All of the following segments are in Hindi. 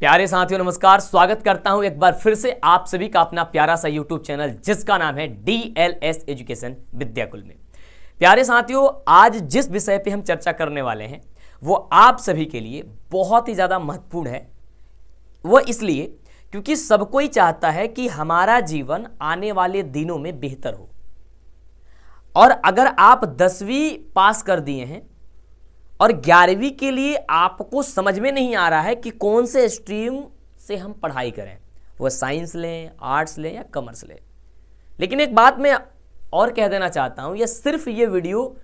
प्यारे साथियों नमस्कार, स्वागत करता हूं एक बार फिर से आप सभी का अपना प्यारा सा यूट्यूब चैनल जिसका नाम है DLS एजुकेशन विद्याकुल में। प्यारे साथियों, आज जिस विषय पे हम चर्चा करने वाले हैं वो आप सभी के लिए बहुत ही ज़्यादा महत्वपूर्ण है। वो इसलिए क्योंकि सब कोई चाहता है कि हमारा जीवन आने वाले दिनों में बेहतर हो। और अगर आप 10वीं पास कर दिए हैं और 11वीं के लिए आपको समझ में नहीं आ रहा है कि कौन से स्ट्रीम से हम पढ़ाई करें, वो साइंस लें, आर्ट्स लें या कॉमर्स लें, लेकिन एक बात मैं और कह देना चाहता हूं, ये सिर्फ ये वीडियो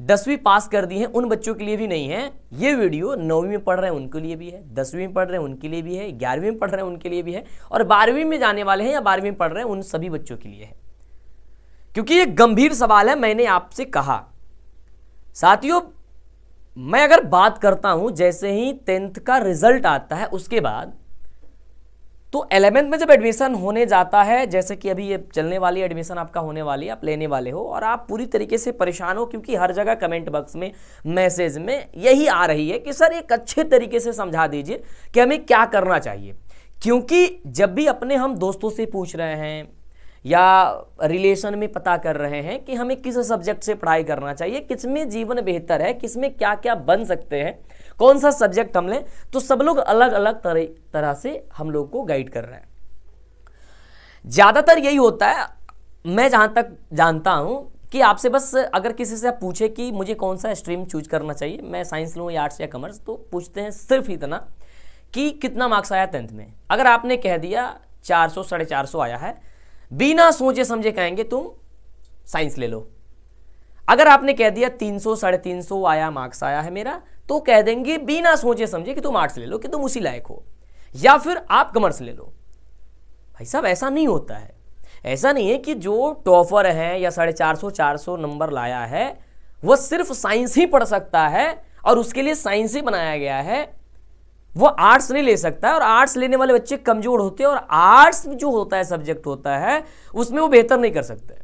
10वीं पास कर दी है उन बच्चों के लिए भी नहीं है। ये वीडियो 9वीं में पढ़ रहे हैं उनके लिए भी है, 10वीं में पढ़ रहे हैं उनके लिए भी है, 11वीं में पढ़ रहे हैं उनके लिए भी है, और 12वीं में जाने वाले हैं या 12वीं में पढ़ रहे हैं उन सभी बच्चों के लिए है। क्योंकि ये गंभीर सवाल है। मैंने आपसे कहा साथियों, मैं अगर बात करता हूं जैसे ही 10th का रिजल्ट आता है उसके बाद तो 11th में जब एडमिशन होने जाता है, जैसे कि अभी ये चलने वाली एडमिशन आपका होने वाली है, आप लेने वाले हो और आप पूरी तरीके से परेशान हो क्योंकि हर जगह कमेंट बॉक्स में, मैसेज में यही आ रही है कि सर एक अच्छे तरीके से समझा दीजिए कि हमें क्या करना चाहिए। क्योंकि जब भी अपने हम दोस्तों से पूछ रहे हैं या रिलेशन में पता कर रहे हैं कि हमें किस सब्जेक्ट से पढ़ाई करना चाहिए, किसमें जीवन बेहतर है, किसमें क्या क्या बन सकते हैं, कौन सा सब्जेक्ट हम लें, तो सब लोग अलग अलग तरह से हम लोग को गाइड कर रहे हैं। ज़्यादातर यही होता है, मैं जहाँ तक जानता हूँ कि आपसे बस अगर किसी से आप पूछे कि मुझे कौन सा स्ट्रीम चूज करना चाहिए, मैं साइंस लूँ या आर्ट्स या कॉमर्स, तो पूछते हैं सिर्फ इतना कि कितना मार्क्स आया 10th में। अगर आपने कह दिया 400 450 आया है, बिना सोचे समझे कहेंगे तुम साइंस ले लो। अगर आपने कह दिया 300 350 आया मार्क्स आया है मेरा, तो कह देंगे बिना सोचे समझे कि तुम आर्ट्स ले लो, कि तुम उसी लायक हो, या फिर आप कॉमर्स ले लो। भाई साहब, ऐसा नहीं होता है। ऐसा नहीं है कि जो टॉपर है या 450 400 नंबर लाया है वो सिर्फ साइंस ही पढ़ सकता है और उसके लिए साइंस ही बनाया गया है, वो आर्ट्स नहीं ले सकता है। और आर्ट्स लेने वाले बच्चे कमजोर होते हैं और आर्ट्स जो होता है सब्जेक्ट होता है उसमें वो बेहतर नहीं कर सकते।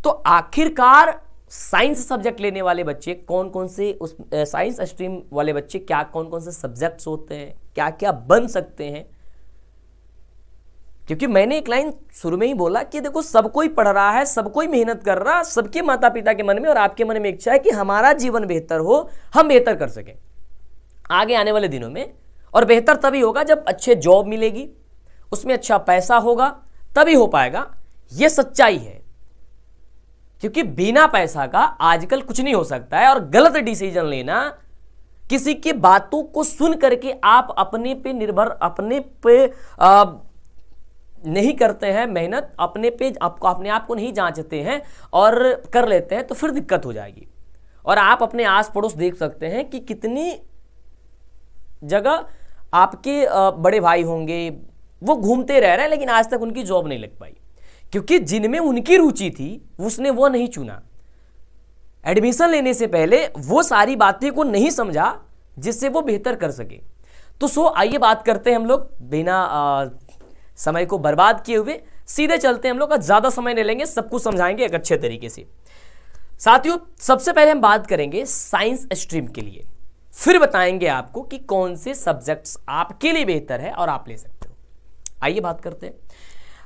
तो आखिरकार साइंस सब्जेक्ट लेने वाले बच्चे कौन कौन से, उस साइंस स्ट्रीम वाले बच्चे क्या कौन कौन से सब्जेक्ट्स होते हैं, क्या क्या बन सकते हैं। क्योंकि मैंने एक लाइन शुरू में ही बोला कि देखो सब कोई पढ़ रहा है, सब कोई मेहनत कर रहा है, सबके माता पिता के मन में और आपके मन में इच्छा है कि हमारा जीवन बेहतर हो, हम बेहतर कर सकें आगे आने वाले दिनों में। और बेहतर तभी होगा जब अच्छे जॉब मिलेगी, उसमें अच्छा पैसा होगा, तभी हो पाएगा। यह सच्चाई है। क्योंकि बिना पैसा का आजकल कुछ नहीं हो सकता है। और गलत डिसीजन लेना, किसी की बातों को सुन करके आप अपने पे निर्भर, अपने पे नहीं करते हैं मेहनत, अपने पे आपको अपने आप को नहीं जांचते हैं और कर लेते हैं, तो फिर दिक्कत हो जाएगी। और आप अपने आस पड़ोस देख सकते हैं कि कितनी जगह आपके बड़े भाई होंगे, वो घूमते रह रहे हैं लेकिन आज तक उनकी जॉब नहीं लग पाई, क्योंकि जिनमें उनकी रुचि थी उसने वो नहीं चुना। एडमिशन लेने से पहले वो सारी बातें को नहीं समझा जिससे वो बेहतर कर सके। तो आइए बात करते हैं हम लोग, बिना समय को बर्बाद किए हुए सीधे चलते हैं हम लोग। ज़्यादा समय नहीं लेंगे, सब कुछ समझाएंगे एक अच्छे तरीके से। साथियों, सबसे पहले हम बात करेंगे साइंस स्ट्रीम के लिए, फिर बताएंगे आपको कि कौन से सब्जेक्ट्स आपके लिए बेहतर है और आप ले सकते हो। आइए बात करते हैं।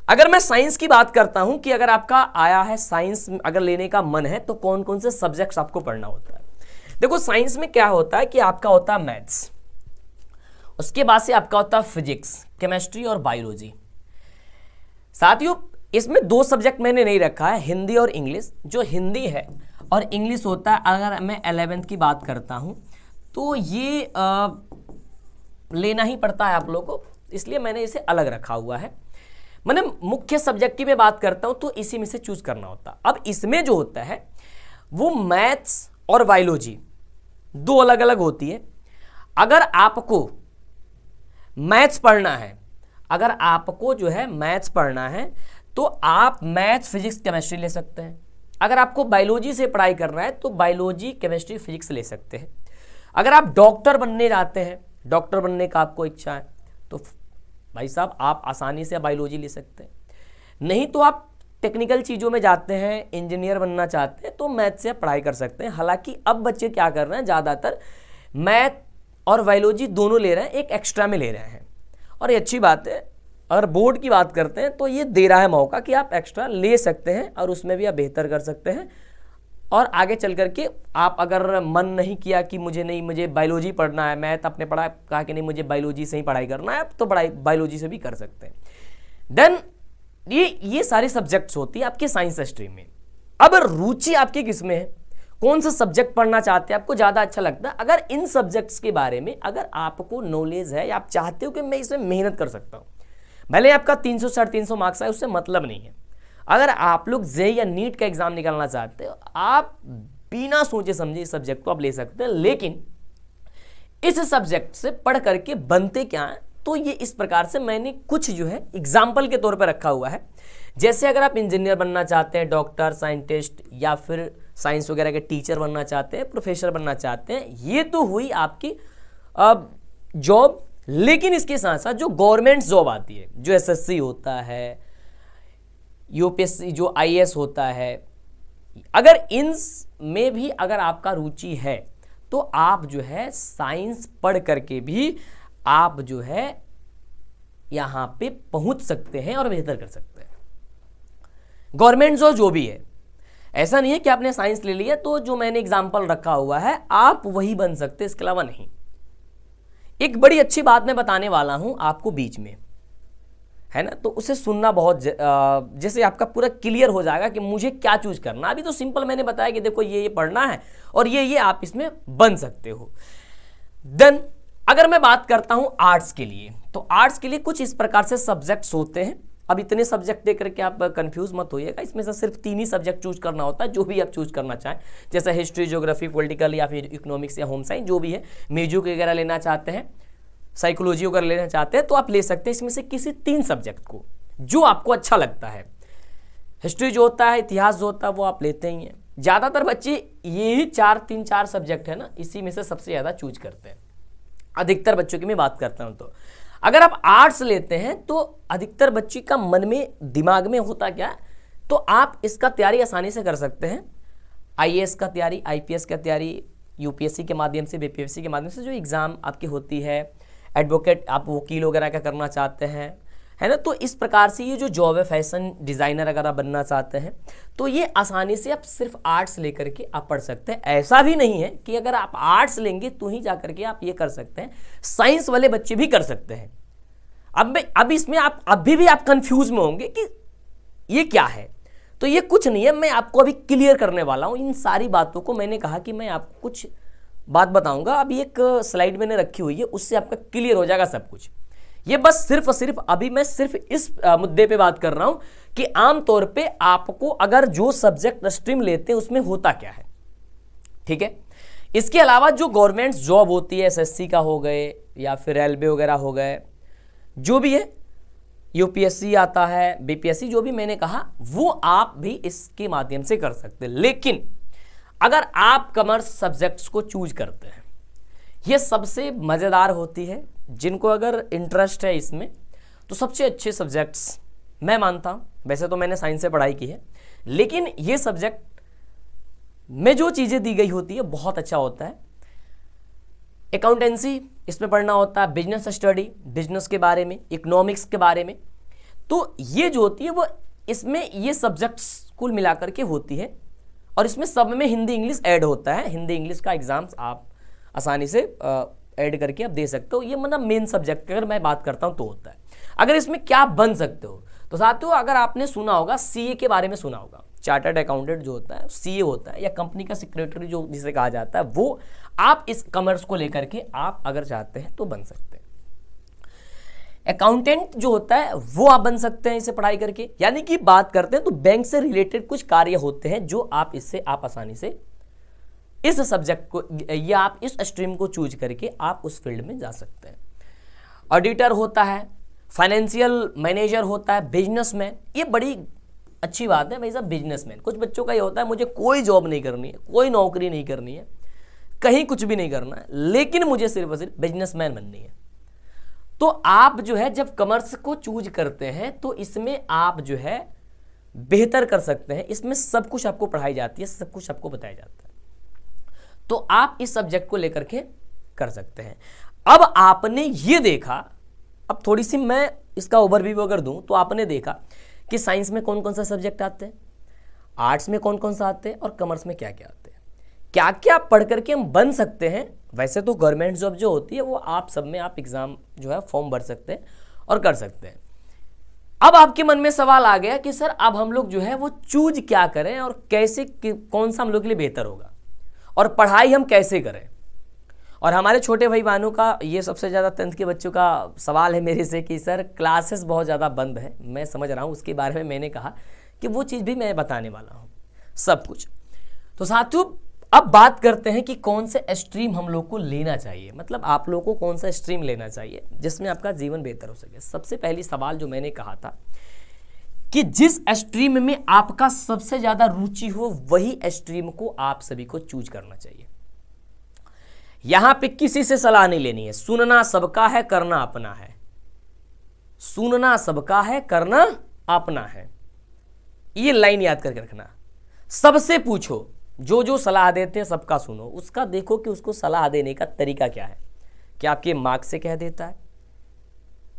अगर मैं साइंस की बात करता हूं कि अगर आपका आया है साइंस अगर लेने का मन है तो कौन कौन से सब्जेक्ट्स आपको पढ़ना होता है। देखो, साइंस में क्या होता है कि आपका होता है मैथ्स, उसके बाद से आपका होता है फिजिक्स, केमिस्ट्री और बायोलॉजी। साथियों, इसमें 2 सब्जेक्ट मैंने नहीं रखा है, हिंदी और इंग्लिश। जो हिंदी है और इंग्लिश होता है, अगर मैं 11th की बात करता हूं तो ये लेना ही पड़ता है आप लोगों को, इसलिए मैंने इसे अलग रखा हुआ है। मैंने मुख्य सब्जेक्ट की मैं बात करता हूं तो इसी में से चूज करना होता। अब इसमें जो होता है वो मैथ्स और बायोलॉजी 2 अलग अलग होती है। अगर आपको मैथ्स पढ़ना है, अगर आपको जो है मैथ्स पढ़ना है तो आप मैथ्स, फिजिक्स, केमिस्ट्री ले सकते हैं। अगर आपको बायोलॉजी से पढ़ाई करना है तो बायोलॉजी, केमिस्ट्री, फिजिक्स ले सकते हैं। अगर आप डॉक्टर बनने जाते हैं, डॉक्टर बनने का आपको इच्छा है, तो भाई साहब आप आसानी से बायोलॉजी ले सकते हैं। नहीं तो आप टेक्निकल चीज़ों में जाते हैं, इंजीनियर बनना चाहते हैं, तो मैथ से आप पढ़ाई कर सकते हैं। हालांकि अब बच्चे क्या कर रहे हैं, ज़्यादातर मैथ और बायोलॉजी दोनों ले रहे हैं, एक एक्स्ट्रा में ले रहे हैं। और ये अच्छी बात है। अगर बोर्ड की बात करते हैं तो ये दे रहा है मौका कि आप एक्स्ट्रा ले सकते हैं और उसमें भी आप बेहतर कर सकते हैं। और आगे चल करके आप अगर मन नहीं किया कि मुझे बायोलॉजी पढ़ना है, मैथ आपने पढ़ा, कहा कि नहीं मुझे बायोलॉजी से ही पढ़ाई करना है, तो बायोलॉजी से भी कर सकते हैं। देन ये सारे सब्जेक्ट्स होती है आपके साइंस स्ट्रीम में। अब रुचि आपकी किस में है, कौन सा सब्जेक्ट पढ़ना चाहते हैं, आपको ज़्यादा अच्छा लगता है। अगर इन सब्जेक्ट्स के बारे में अगर आपको नॉलेज है या आप चाहते हो कि मैं इसमें मेहनत कर सकता हूँ, भले आपका 300 350 मार्क्स है, उससे मतलब नहीं है। अगर आप लोग जेईई या नीट का एग्जाम निकालना चाहते हो, आप बिना सोचे समझे इस सब्जेक्ट को आप ले सकते हैं। लेकिन इस सब्जेक्ट से पढ़ करके बनते क्या है, तो ये इस प्रकार से मैंने कुछ जो है एग्जाम्पल के तौर पर रखा हुआ है। जैसे अगर आप इंजीनियर बनना चाहते हैं, डॉक्टर, साइंटिस्ट या फिर साइंस वगैरह के टीचर बनना चाहते हैं, प्रोफेसर बनना चाहते हैं, ये तो हुई आपकी जॉब। लेकिन इसके साथ साथ जो गवर्नमेंट जॉब आती है, जो एसएससी होता है, यूपीएससी जो आईएएस होता है, अगर इन में भी अगर आपका रुचि है तो आप जो है साइंस पढ़ करके भी आप जो है यहाँ पे पहुँच सकते हैं और बेहतर कर सकते हैं। गवर्नमेंट जो भी है, ऐसा नहीं है कि आपने साइंस ले लिया तो जो मैंने एग्जाम्पल रखा हुआ है आप वही बन सकते, इसके अलावा नहीं। एक बड़ी अच्छी बात मैं बताने वाला हूं आपको बीच में, है ना, तो उसे सुनना बहुत जैसे आपका पूरा क्लियर हो जाएगा कि मुझे क्या चूज करना। अभी तो सिंपल मैंने बताया कि देखो ये पढ़ना है और ये आप इसमें बन सकते हो। देन अगर मैं बात करता हूं आर्ट्स के लिए, तो आर्ट्स के लिए कुछ इस प्रकार से सब्जेक्ट्स होते हैं। अब इतने सब्जेक्ट देख करके आप कंफ्यूज मत होइएगा, इसमें से सिर्फ 3 ही सब्जेक्ट चूज करना होता है, जो भी आप चूज करना चाहें, जैसे हिस्ट्री, ज्योग्राफी, पॉलिटिकल या फिर इकोनॉमिक्स या होम साइंस, जो भी है। म्यूजिक वगैरह लेना चाहते हैं, साइकोलॉजी वगैरह लेना चाहते हैं तो आप ले सकते हैं इसमें से किसी 3 सब्जेक्ट को, जो आपको अच्छा लगता है। हिस्ट्री जो होता है, इतिहास जो होता है, वो आप लेते ही हैं। ज़्यादातर बच्चे यही 3-4 सब्जेक्ट है ना, इसी में से सबसे ज़्यादा चूज करते हैं। अधिकतर बच्चों की मैं बात करता हूँ। तो अगर आप आर्ट्स लेते हैं तो अधिकतर बच्चे का मन में, दिमाग में होता क्या है, तो आप इसका तैयारी आसानी से कर सकते हैं। आईएएस का तैयारी, आईपीएस का तैयारी, यूपीएससी के माध्यम से, बीपीएससी के माध्यम से जो एग्ज़ाम आपकी होती है, एडवोकेट, आप वकील वगैरह का करना चाहते हैं, है ना, तो इस प्रकार से ये जो जॉब है, फैशन डिज़ाइनर अगर आप बनना चाहते हैं तो ये आसानी से आप सिर्फ आर्ट्स लेकर के आप पढ़ सकते हैं। ऐसा भी नहीं है कि अगर आप आर्ट्स लेंगे तो ही जा करके आप ये कर सकते हैं, साइंस वाले बच्चे भी कर सकते हैं। अब इसमें आप अभी भी आप कंफ्यूज में होंगे कि ये क्या है, तो ये कुछ नहीं है, मैं आपको अभी क्लियर करने वाला हूँ इन सारी बातों को। मैंने कहा कि मैं आपको कुछ बात बताऊंगा, अभी एक स्लाइड मैंने रखी हुई है, उससे आपका क्लियर हो जाएगा सब कुछ। ये बस सिर्फ और सिर्फ अभी मैं सिर्फ इस मुद्दे पे बात कर रहा हूं कि आमतौर पे आपको अगर जो सब्जेक्ट स्ट्रीम लेते हैं उसमें होता क्या है, ठीक है। इसके अलावा जो गवर्नमेंट जॉब होती है, एसएससी का हो गए या फिर रेलवे वगैरह हो गए, जो भी है, यूपीएससी आता है, बीपीएससी, जो भी मैंने कहा, वो आप भी इसके माध्यम से कर सकते हैं। लेकिन अगर आप कॉमर्स सब्जेक्ट्स को चूज करते हैं, ये सबसे मज़ेदार होती है। जिनको अगर इंटरेस्ट है इसमें तो सबसे अच्छे सब्जेक्ट्स मैं मानता हूँ। वैसे तो मैंने साइंस से पढ़ाई की है, लेकिन ये सब्जेक्ट में जो चीज़ें दी गई होती है बहुत अच्छा होता है। अकाउंटेंसी इसमें पढ़ना होता है, बिजनेस स्टडी, बिजनेस के बारे में, इकोनॉमिक्स के बारे में, तो ये जो होती है वो इसमें ये सब्जेक्ट्स कुल मिलाकर के होती है। और इसमें सब में हिंदी इंग्लिश ऐड होता है। हिंदी इंग्लिश का एग्जाम्स आप आसानी से ऐड करके आप दे सकते हो। ये मतलब मेन सब्जेक्ट अगर मैं बात करता हूँ तो होता है। अगर इसमें क्या बन सकते हो, तो साथियों अगर आपने सुना होगा, सीए के बारे में सुना होगा, चार्टर्ड अकाउंटेंट जो होता है सीए होता है, या कंपनी का सेक्रेटरी जो जिसे कहा जाता है, वो आप इस कॉमर्स को लेकर के आप अगर चाहते हैं तो बन सकते हैं। अकाउंटेंट जो होता है वो आप बन सकते हैं इसे पढ़ाई करके, यानी कि बात करते हैं तो बैंक से रिलेटेड कुछ कार्य होते हैं जो आप इससे आप आसानी से इस सब्जेक्ट को या आप इस स्ट्रीम को चूज करके आप उस फील्ड में जा सकते हैं। ऑडिटर होता है, फाइनेंशियल मैनेजर होता है, बिजनेसमैन, ये बड़ी अच्छी बात है भाई साहब। बिजनेसमैन, कुछ बच्चों का ये होता है मुझे कोई जॉब नहीं करनी है, कोई नौकरी नहीं करनी है, कहीं कुछ भी नहीं करना है, लेकिन मुझे सिर्फ और सिर्फ बिजनेसमैन बननी है। तो आप जो है जब कॉमर्स को चूज करते हैं तो इसमें आप जो है बेहतर कर सकते हैं। इसमें सब कुछ आपको पढ़ाई जाती है, सब कुछ आपको बताया जाता है, तो आप इस सब्जेक्ट को लेकर के कर सकते हैं। अब आपने ये देखा, अब थोड़ी सी मैं इसका ओवरव्यू अगर दूं तो आपने देखा कि साइंस में कौन कौन सा सब्जेक्ट आते हैं, आर्ट्स में कौन कौन सा आते हैं और कॉमर्स में क्या क्या आते हैं, क्या क्या पढ़ करके हम बन सकते हैं। वैसे तो गवर्नमेंट जॉब जो होती है वो आप सब में आप एग्जाम जो है फॉर्म भर सकते हैं और कर सकते हैं। अब आपके मन में सवाल आ गया कि सर अब हम लोग जो है वो चूज क्या करें और कैसे, कौन सा हम लोग के लिए बेहतर होगा और पढ़ाई हम कैसे करें। और हमारे छोटे भाई बहनों का ये सबसे ज़्यादा 10th के बच्चों का सवाल है मेरे से कि सर क्लासेस बहुत ज़्यादा बंद है। मैं समझ रहा हूँ, उसके बारे में मैंने कहा कि वो चीज़ भी मैं बताने वाला हूँ सब कुछ। तो साथियों अब बात करते हैं कि कौन से स्ट्रीम हम लोग को लेना चाहिए, मतलब आप लोगों को कौन सा स्ट्रीम लेना चाहिए जिसमें आपका जीवन बेहतर हो सके। सबसे पहली सवाल जो मैंने कहा था कि जिस स्ट्रीम में आपका सबसे ज़्यादा रुचि हो वही स्ट्रीम को आप सभी को चूज करना चाहिए। यहां पे किसी से सलाह नहीं लेनी है, सुनना सबका है, करना अपना है। सुनना सबका है, करना अपना है, ये लाइन याद करके रखना। सबसे पूछो, जो जो सलाह देते हैं सबका सुनो, उसका देखो कि उसको सलाह देने का तरीका क्या है। क्या आपके मार्क्स से कह देता है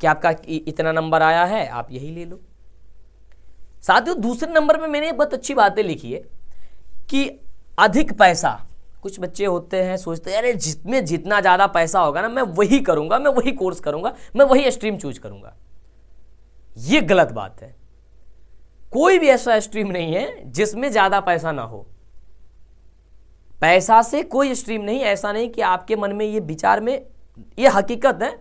कि आपका इतना नंबर आया है आप यही ले लो। साथियों दूसरे नंबर पे मैंने बहुत अच्छी बातें लिखी है कि अधिक पैसा, कुछ बच्चे होते हैं सोचते हैं अरे जिसमें जितना ज़्यादा पैसा होगा ना मैं वही करूंगा, मैं वही कोर्स करूंगा, मैं वही स्ट्रीम चूज करूंगा। ये गलत बात है। कोई भी ऐसा स्ट्रीम नहीं है जिसमें ज़्यादा पैसा ना हो। पैसा से कोई स्ट्रीम नहीं, ऐसा नहीं कि आपके मन में ये विचार में, ये हकीकत है।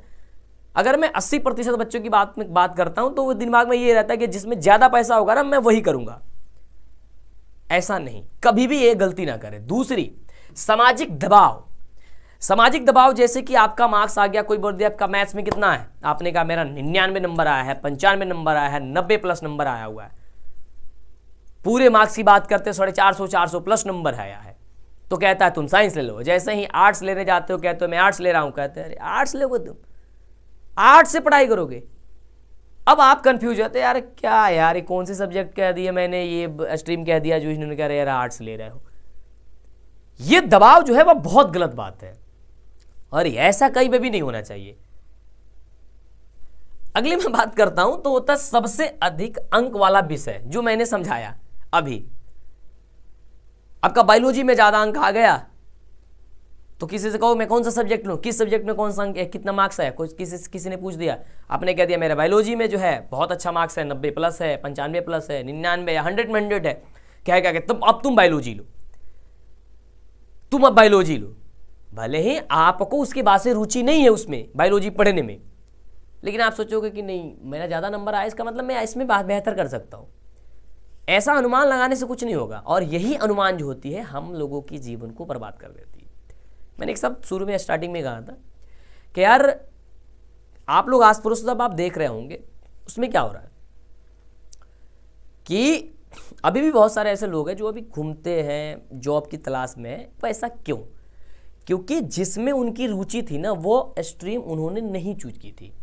अगर मैं 80% बच्चों की बात करता हूं तो वो दिमाग में ये रहता है कि जिसमें ज़्यादा पैसा होगा ना मैं वही करूंगा। ऐसा नहीं, कभी भी ये गलती ना करें। दूसरी, सामाजिक दबाव। सामाजिक दबाव जैसे कि आपका मार्क्स आ गया, कोई बोल दिया आपका मैथ्स में कितना है, आपने कहा मेरा 99 नंबर आया है, 95 नंबर आया है, 90+ नंबर आया हुआ है। पूरे मार्क्स की बात करते 450 400+ नंबर आया है, तो कहता है तुम साइंस ले लो। जैसे ही आर्ट्स लेने जाते हो कहते हो मैं आर्ट्स ले रहा हूं, कहते हैं अरे आर्ट्स लोगे तुम, आर्ट्स से पढ़ाई करोगे। अब आप कंफ्यूज होते हैं यार क्या यार ये कौन से सब्जेक्ट कह दिया मैंने, ये स्ट्रीम कह दिया जो इन्होंने कह रहे यार आर्ट्स ले रहे हो। ये दबाव जो है वह बहुत गलत बात है और ऐसा कहीं पे भी नहीं होना चाहिए। अगली मैं बात करता हूं तो होता सबसे अधिक अंक वाला विषय जो मैंने समझाया अभी। आपका बायोलॉजी में ज्यादा अंक आ गया तो किसी से कहो मैं कौन सा सब्जेक्ट लूं, किस सब्जेक्ट में कौन सा अंक है, कितना मार्क्स है, कुछ किसी ने पूछ दिया, आपने कह दिया मेरा बायोलॉजी में जो है बहुत अच्छा मार्क्स है, 90+ है, 95+ है, 99 है, 100 में 100 है, क्या तुम बायोलॉजी लो, तुम अब बायोलॉजी लो। भले ही आपको उसके बाद से रुचि नहीं है उसमें बायोलॉजी पढ़ने में, लेकिन आप सोचोगे कि नहीं मेरा ज़्यादा नंबर आया इसका मतलब मैं इसमें बेहतर कर सकता हूँ। ऐसा अनुमान लगाने से कुछ नहीं होगा और यही अनुमान जो होती है हम लोगों की जीवन को बर्बाद कर देती है। मैंने एक सब शुरू में स्टार्टिंग में कहा था कि यार आप लोग आस पड़ोस जब आप देख रहे होंगे उसमें क्या हो रहा है कि अभी भी बहुत सारे ऐसे लोग हैं जो अभी घूमते हैं जॉब की तलाश में। तो ऐसा क्यों? क्योंकि जिसमें उनकी रुचि थी ना वो स्ट्रीम उन्होंने नहीं चूज की थी।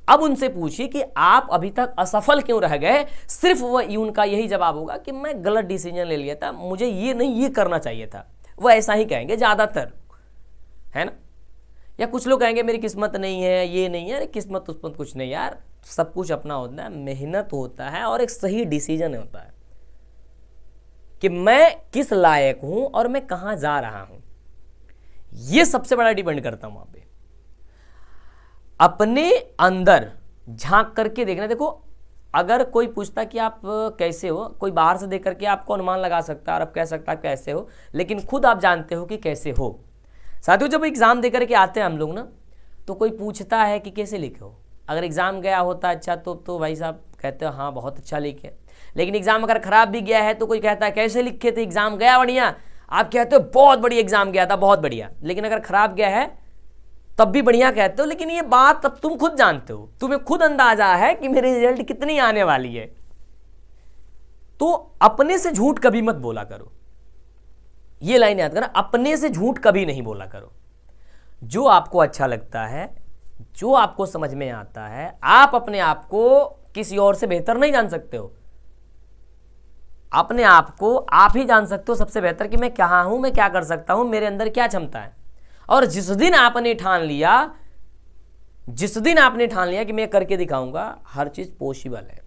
अब उनसे पूछिए कि आप अभी तक असफल क्यों रह गए, सिर्फ वह उनका यही जवाब होगा कि मैं गलत डिसीजन ले लिया था, मुझे ये नहीं ये करना चाहिए था। वो ऐसा ही कहेंगे ज़्यादातर, है ना। या कुछ लोग कहेंगे मेरी किस्मत नहीं है, ये नहीं है। अरे किस्मत उस्मत कुछ नहीं यार, सब कुछ अपना होता है, मेहनत होता है और एक सही डिसीजन होता है कि मैं किस लायक हूं और मैं कहां जा रहा हूं। ये सबसे बड़ा डिपेंड करता हूं। वहां पे अपने अंदर झांक करके देखना। देखो अगर कोई पूछता कि आप कैसे हो, कोई बाहर से देख करके आपको अनुमान लगा सकता है और आप कह सकता है कैसे हो, लेकिन खुद आप जानते हो कि कैसे हो। साथियों जब एग्जाम दे करके आते हैं हम लोग ना, तो कोई पूछता है कि कैसे लिखे हो। अगर एग्जाम गया होता अच्छा तो भाई साहब कहते हो हाँ बहुत अच्छा लिखे। लेकिन एग्जाम अगर खराब भी गया है तो कोई कहता है कैसे लिखे थे, एग्जाम गया बढ़िया, आप कहते हो बहुत बढ़िया एग्जाम गया था, बहुत बढ़िया। लेकिन अगर खराब गया है तब भी बढ़िया कहते हो, लेकिन ये बात तब तुम खुद जानते हो, तुम्हें खुद अंदाजा है कि मेरी रिजल्ट कितनी आने वाली है। तो अपने से झूठ कभी मत बोला करो, ये लाइन याद करना, अपने से झूठ कभी नहीं बोला करो। जो आपको अच्छा लगता है, जो आपको समझ में आता है, आप अपने आप को किसी और से बेहतर नहीं जान सकते हो। अपने आप को आप ही जान सकते हो सबसे बेहतर कि मैं कहाँ हूं, मैं क्या कर सकता हूं, मेरे अंदर क्या क्षमता है। और जिस दिन आपने ठान लिया कि मैं करके दिखाऊंगा, हर चीज पॉसिबल है।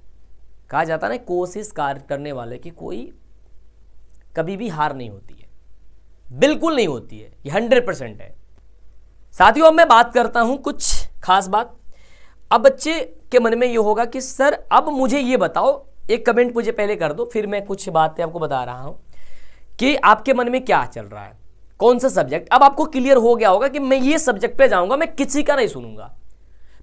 कहा जाता है ना, कोशिश करने वाले की कोई कभी भी हार नहीं होती है, बिल्कुल नहीं होती है, ये 100% है। साथियों, अब मैं बात करता हूं कुछ खास बात। अब बच्चे के मन में ये होगा कि सर अब मुझे ये बताओ, एक कमेंट मुझे पहले कर दो, फिर मैं कुछ बातें आपको बता रहा हूं कि आपके मन में क्या चल रहा है, कौन सा सब्जेक्ट। अब आपको क्लियर हो गया होगा कि मैं ये सब्जेक्ट पे जाऊंगा, मैं किसी का नहीं सुनूंगा।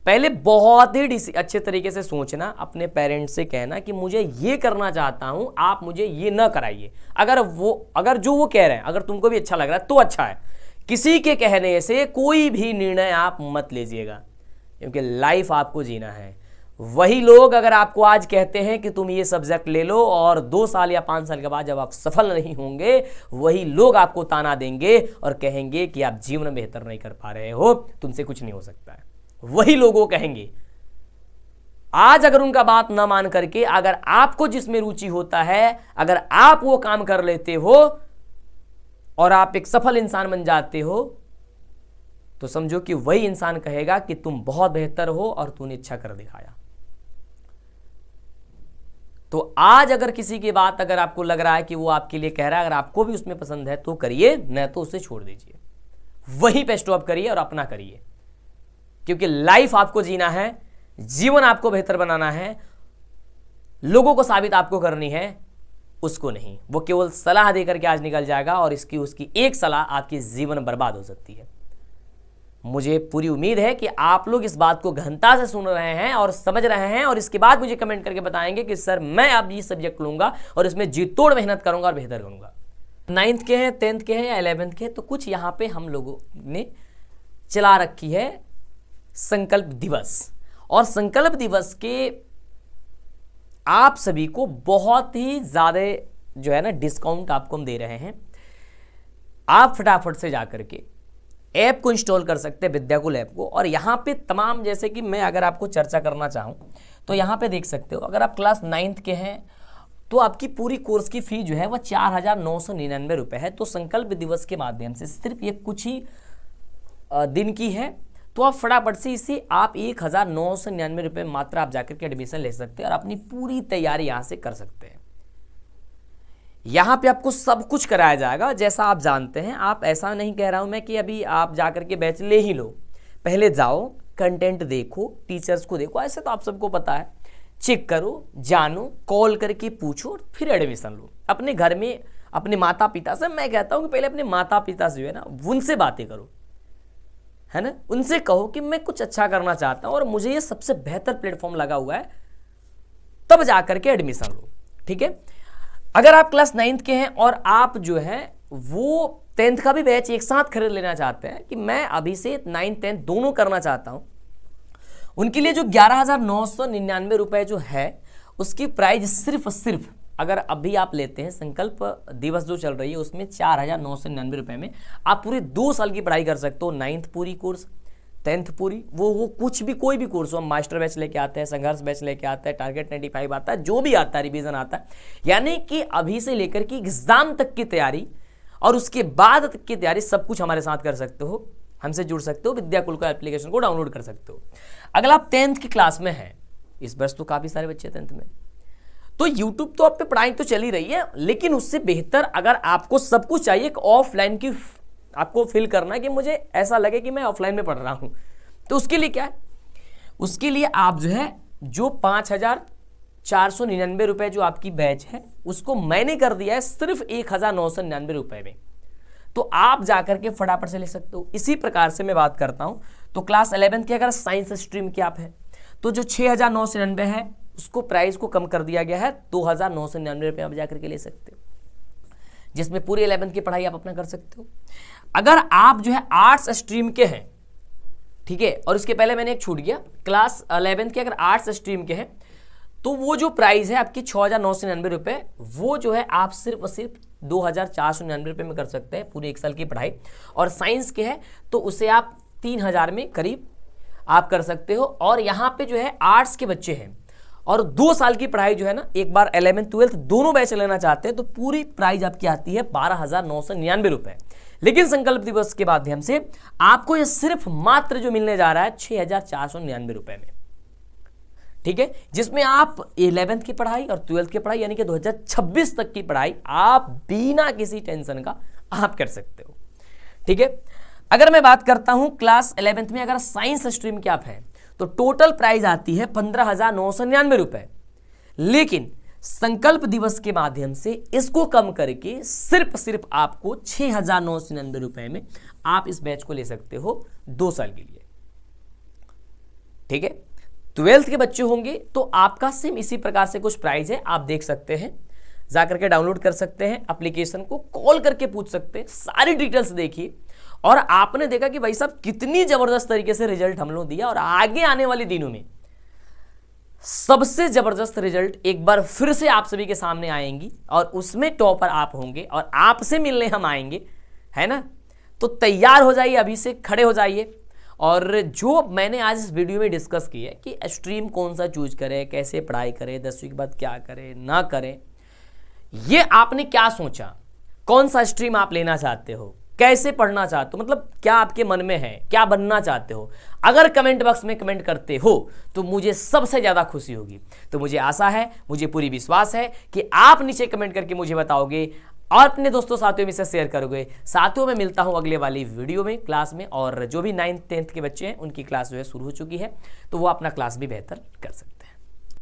पहले बहुत ही अच्छे तरीके से सोचना, अपने पेरेंट्स से कहना कि मुझे ये करना चाहता हूं, आप मुझे ये ना कराइए। अगर जो वो कह रहे हैं अगर तुमको भी अच्छा लग रहा है तो अच्छा है, किसी के कहने से कोई भी निर्णय आप मत लीजिएगा, क्योंकि लाइफ आपको जीना है। वही लोग अगर आपको आज कहते हैं कि तुम ये सब्जेक्ट ले लो और 2 साल या 5 साल के बाद जब आप सफल नहीं होंगे, वही लोग आपको ताना देंगे और कहेंगे कि आप जीवन में बेहतर नहीं कर पा रहे हो, तुमसे कुछ नहीं हो सकता है। वही लोगों कहेंगे। आज अगर उनका बात ना मान करके अगर आपको जिसमें रुचि होता है, अगर आप वो काम कर लेते हो और आप एक सफल इंसान बन जाते हो, तो समझो कि वही इंसान कहेगा कि तुम बहुत बेहतर हो और तूने अच्छा कर दिखाया। तो आज अगर किसी की बात अगर आपको लग रहा है कि वो आपके लिए कह रहा है, अगर आपको भी उसमें पसंद है तो करिए, न तो उसे छोड़ दीजिए। वहीं पे स्टॉप करिए और अपना करिए, क्योंकि लाइफ आपको जीना है, जीवन आपको बेहतर बनाना है, लोगों को साबित आपको करनी है, उसको नहीं। वो केवल सलाह देकर के आज निकल जाएगा और उसकी एक सलाह आपकी जीवन बर्बाद हो सकती है। मुझे पूरी उम्मीद है कि आप लोग इस बात को गहनता से सुन रहे हैं और समझ रहे हैं, और इसके बाद मुझे कमेंट करके बताएंगे कि सर मैं अब ये सब्जेक्ट लूंगा और इसमें जी तोड़ मेहनत करूंगा और बेहतर करूंगा। 9th के हैं, 10th के हैं या 11th के हैं, तो कुछ यहाँ पे हम लोगों ने चला रखी है संकल्प दिवस, और संकल्प दिवस के आप सभी को बहुत ही ज्यादा जो है ना डिस्काउंट आपको हम दे रहे हैं। आप फटाफट से जाकर के ऐप को इंस्टॉल कर सकते हैं, विद्याकुल ऐप को, और यहाँ पे तमाम, जैसे कि मैं अगर आपको चर्चा करना चाहूँ तो यहाँ पे देख सकते हो, अगर आप क्लास 9th के हैं तो आपकी पूरी कोर्स की फी जो है वह 4,999 रुपये है। तो संकल्प दिवस के माध्यम से सिर्फ ये कुछ ही दिन की है, तो आप फटाफट से इसे आप 1,999 रुपये मात्र आप जाकर के एडमिशन ले सकते हैं और अपनी पूरी तैयारी यहाँ से कर सकते हैं। यहाँ पे आपको सब कुछ कराया जाएगा, जैसा आप जानते हैं। आप ऐसा नहीं कह रहा हूँ मैं कि अभी आप जाकर के बैच ले ही लो, पहले जाओ, कंटेंट देखो, टीचर्स को देखो, ऐसे तो आप सबको पता है, चेक करो, जानो, कॉल करके पूछो और फिर एडमिशन लो। अपने घर में अपने माता पिता से, मैं कहता हूँ कि पहले अपने माता पिता से जो है ना उनसे बातें करो, है ना, उनसे कहो कि मैं कुछ अच्छा करना चाहता हूँ और मुझे ये सबसे बेहतर प्लेटफॉर्म लगा हुआ है, तब जाकर के एडमिशन लो। ठीक है, अगर आप क्लास 9th के हैं और आप जो है वो 10th का भी बैच एक साथ खरीद लेना चाहते हैं कि मैं अभी से 9th 10th दोनों करना चाहता हूं, उनके लिए जो 11,999 रुपए जो है उसकी प्राइस सिर्फ अगर अभी आप लेते हैं, संकल्प दिवस जो चल रही है उसमें 4,999 रुपए में आप पूरे 2 साल की पढ़ाई कर सकते हो। 9th पूरी कोर्स, 10th पूरी, वो कुछ भी कोई भी कोर्स हो, हम मास्टर बैच लेके आते हैं, संघर्ष बैच लेके आते हैं, टारगेट 95 आता है, जो भी आता है, रिवीजन आता है, यानी कि अभी से लेकर के एग्जाम तक की तैयारी और उसके बाद तक की तैयारी सब कुछ हमारे साथ कर सकते हो। हमसे जुड़ सकते हो, विद्याकुल का एप्लीकेशन को डाउनलोड कर सकते हो। अगर आप 10th की क्लास में हैं, इस वर्ष तो काफी सारे बच्चे 10th में, तो यूट्यूब तो आप पे पढ़ाई तो चली रही है, लेकिन उससे बेहतर अगर आपको सब कुछ चाहिए, एक ऑफलाइन की आपको फील करना है कि मुझे ऐसा लगे कि मैं ऑफलाइन में पढ़ रहा हूं, तो उसके लिए क्या है, उसके लिए आप जो है जो 5,499 रुपए जो आपकी बैच है उसको मैंने कर दिया है सिर्फ 1,999 रुपए में, तो आप जाकर के फटाफट से ले सकते हो। इसी प्रकार से मैं बात करता हूं, तो क्लास 11th की अगर साइंस स्ट्रीम की आप है तो जो 6,999 है उसको प्राइस को कम कर दिया गया है, 2,999 रुपये आप जाकर के ले सकते हो, जिसमें पूरी 11th की पढ़ाई आप अपना कर सकते हो। अगर आप जो है आर्ट्स स्ट्रीम के हैं, ठीक है, और इसके पहले मैंने एक छूट गया, क्लास 11th के अगर आर्ट्स स्ट्रीम के हैं तो वो जो प्राइस है आपकी 6,999 रुपये, वो जो है आप सिर्फ 2,499 रुपये में कर सकते हैं पूरी 1 साल की पढ़ाई। और साइंस के है तो उसे आप 3,000 में करीब आप कर सकते हो। और यहाँ पे जो है आर्ट्स के बच्चे हैं और 2 साल की पढ़ाई जो है ना, एक बार 11th 12th दोनों बैच लेना चाहते हैं तो पूरी प्राइस आपकी आती है 12,999 रुपए। लेकिन संकल्प दिवस के माध्यम से आपको ये सिर्फ मात्र जो मिलने जा रहा है 6,499 रुपए में, ठीक है, जिसमें आप 11th की पढ़ाई और 12th की पढ़ाई यानी कि 2026 तक की पढ़ाई आप बिना किसी टेंशन का आप कर सकते हो, ठीक है। अगर मैं बात करता हूं क्लास 11th में अगर साइंस स्ट्रीम के आप हैं तो टोटल प्राइस आती है 15,999 रुपए, लेकिन संकल्प दिवस के माध्यम से इसको कम करके सिर्फ आपको 6,999 रुपए में आप इस बैच को ले सकते हो 2 साल के लिए, ठीक है। 12th के बच्चे होंगे तो आपका सेम इसी प्रकार से कुछ प्राइस है, आप देख सकते हैं, जाकर के डाउनलोड कर सकते हैं एप्लीकेशन को, कॉल करके पूछ सकते हैं, सारी डिटेल्स देखिए। और आपने देखा कि भाई साहब कितनी जबरदस्त तरीके से रिजल्ट हम लोग दिया, और आगे आने वाले दिनों में सबसे जबरदस्त रिजल्ट एक बार फिर से आप सभी के सामने आएंगी और उसमें टॉपर आप होंगे और आपसे मिलने हम आएंगे, है ना। तो तैयार हो जाइए, अभी से खड़े हो जाइए। और जो मैंने आज इस वीडियो में डिस्कस की है कि स्ट्रीम कौन सा चूज करें, कैसे पढ़ाई करें, 10वीं के बाद क्या करें ना करें, ये आपने क्या सोचा, कौन सा स्ट्रीम आप लेना चाहते हो, कैसे पढ़ना चाहते हो, मतलब क्या आपके मन में है, क्या बनना चाहते हो, अगर कमेंट बॉक्स में कमेंट करते हो तो मुझे सबसे ज़्यादा खुशी होगी। तो मुझे आशा है, मुझे पूरी विश्वास है कि आप नीचे कमेंट करके मुझे बताओगे और अपने दोस्तों साथियों में से शेयर करोगे। साथियों में मिलता हूं अगले वाली वीडियो में क्लास में, और जो भी 9th 10th के बच्चे हैं उनकी क्लास जो है शुरू हो चुकी है, तो वो अपना क्लास भी बेहतर कर सकते हैं।